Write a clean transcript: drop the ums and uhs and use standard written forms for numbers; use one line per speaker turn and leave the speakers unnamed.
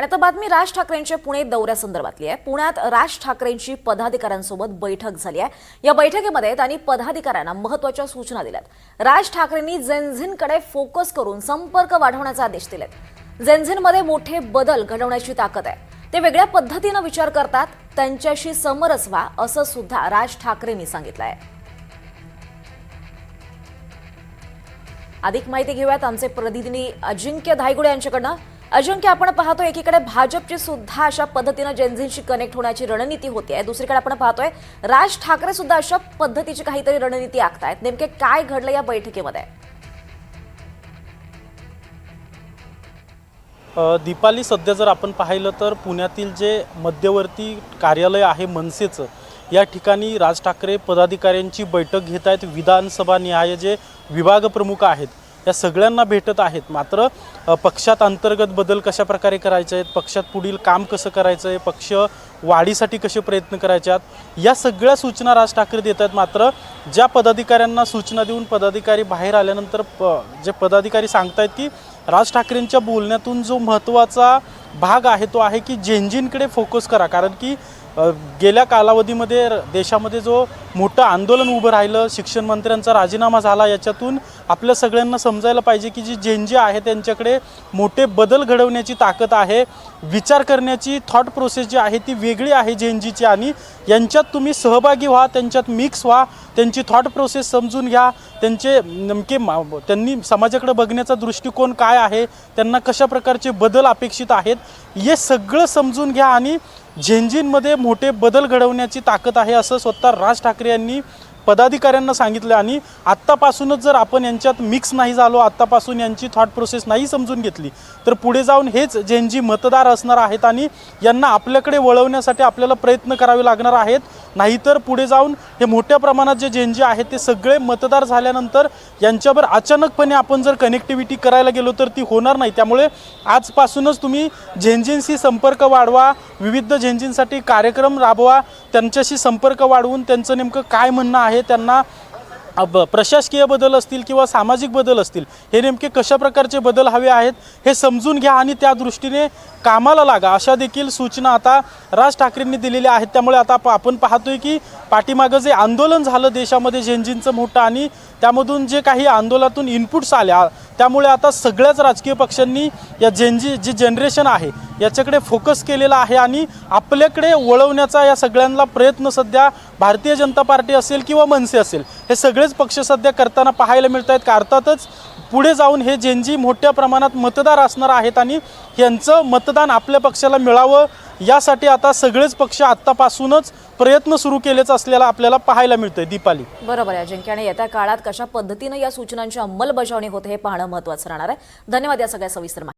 आणि आता बातमी राज ठाकरेंच्या पुणे दौऱ्यासंदर्भातली आहे। पुण्यात राज ठाकरेंची पदाधिकाऱ्यांसोबत बैठक झाली आहे। या बैठकीमध्ये त्यांनी पदाधिकाऱ्यांना महत्त्वाच्या सूचना दिल्यात। राज ठाकरेंनी जेनझिनकडे फोकस करून संपर्क वाढवण्याचे आदेश दिलेत। जेनझिनमध्ये मोठे बदल घडवण्याची ताकद आहे। ते वेगळ्या पद्धतीने विचार करतात, त्यांच्याशी समरस व्हा असं सुद्धा राज ठाकरेंनी सांगितलं आहे। अधिक माहिती घेऊयात आमचे प्रतिनिधी अजिंक्य धायगुडे यांच्याकडनं। अजिंक्य, आपण पाहतो एकीकडे भाजपची सुद्धा अशा पद्धतीने जेनझिनशी कनेक्ट होण्याची रणनीती होती आहे, दुसरीकडे आपण पाहतोय राज ठाकरे सुद्धा अशा पद्धतीची काहीतरी रणनीती आखतायत। नेमके काय घडलं या बैठकीमध्ये?
दीपाली, सध्या जर आपण पाहिलं तर पुण्यातील जे मध्यवर्ती कार्यालय आहे मनसेचं, या ठिकाणी राज ठाकरे पदाधिकाऱ्यांची बैठक घेत आहेत। विधानसभा निहाय जे विभाग प्रमुख आहेत या सगळ्यांना भेटत आहेत। मात्र पक्षात अंतर्गत बदल कशा प्रकारे करायचे आहेत, पक्षात पुढील काम कसं करायचं आहे, पक्ष वाढीसाठी कसे प्रयत्न करायचे आहेत, या सगळ्या सूचना राज ठाकरे देत आहेत। मात्र ज्या पदाधिकाऱ्यांना सूचना देऊन पदाधिकारी बाहेर आल्यानंतर जे पदाधिकारी सांगतायत की राज ठाकरेंच्या बोलण्यातून जो महत्त्वाचा भाग आहे तो आहे की जेनझिनकडे फोकस करा। कारण की गेल्या कालावधीमध्ये देशामध्ये जो मोठं आंदोलन उभं राहिलं, शिक्षण मंत्र्यांचा राजीनामा झाला, याच्यातून आपल्या सगळ्यांना समजायला पाहिजे की जी जेनजी आहे त्यांच्याकडे मोठे बदल घडवण्याची ताकद आहे। विचार करण्याची थॉट प्रोसेस जी आहे ती वेगळी आहे जेनजीची, आणि यांच्यात तुम्ही सहभागी व्हा, त्यांच्यात मिक्स व्हा, त्यांची थॉट प्रोसेस समजून घ्या, त्यांचे नेमके त्यांनी समाजाकडे बघण्याचा दृष्टिकोन काय आहे, त्यांना कशा प्रकारचे बदल अपेक्षित आहेत, हे सगळं समजून घ्या आणि जेनझिनमध्ये मोठे बदल घडवण्याची ताकद आहे असं स्वतः राज ठाकरे यांनी पदाधिकाऱ्यांना सांगितलं। आणि आत्तापासूनच जर आपण यांच्यात मिक्स नाही झालो, आत्तापासून यांची थॉट प्रोसेस नाही समजून घेतली तर पुढे जाऊन हेच जेनजी मतदार असणार आहेत आणि यांना आपल्याकडे वळवण्यासाठी आपल्याला प्रयत्न करावे लागणार आहेत। नाहीतर पुढे जाऊन हे मोठ्या प्रमाणात जे जेनजी आहेत ते सगळे मतदार झाल्यानंतर यांच्यावर अचानकपणे आपण जर कनेक्टिव्हिटी करायला गेलो तर ती होणार नाही। त्यामुळे आजपासूनच तुम्ही जेनजींशी संपर्क वाढवा, विविध जेनजींसाठी कार्यक्रम राबवा, त्यांच्याशी संपर्क वाढवून त्यांचं नेमकं काय म्हणणं आहे, त्यांना प्रशासकीय बदल असतील किंवा सामाजिक बदल असतील, हे नेमके कशा प्रकारचे बदल हवे आहेत हे समजून घ्या आणि त्या दृष्टीने कामाला लागा, अशा देखील सूचना आता राज ठाकरेंनी दिलेल्या आहेत। त्यामुळे आता आपण पाहतोय की पाठीमागं जे आंदोलन झालं देशामध्ये जेनजींचं मोठं, आणि त्यामधून जे काही आंदोलनातून इनपुट्स आल्या, त्यामुळे आता सगळ्याच राजकीय पक्षांनी या जेनजी जी जनरेशन आहे याच्याकडे फोकस केलेला आहे आणि आपल्याकडे वळवण्याचा या सगळ्यांना प्रयत्न सध्या भारतीय जनता पार्टी असेल किंवा मनसे असेल हे सगळेच पक्ष सध्या करताना पाहायला मिळत आहेत। अर्थातच पुढे जाऊन हे जेनजी मोठ्या प्रमाणात मतदार असणार आहेत आणि यांचं मतदान आपल्या पक्षाला मिळावं यासाठी आता सगळेच पक्ष आत्तापासूनच प्रयत्न सुरू केलेच असलेला आपल्याला पाहायला मिळतंय। दीपाली,
बरोबर आहे अजिंक्य, आणि येत्या काळात कशा पद्धतीने या सूचनांची अंमलबजावणी होते हे पाहणं महत्त्वाचं राहणार आहे। धन्यवाद या सगळ्या सविस्तर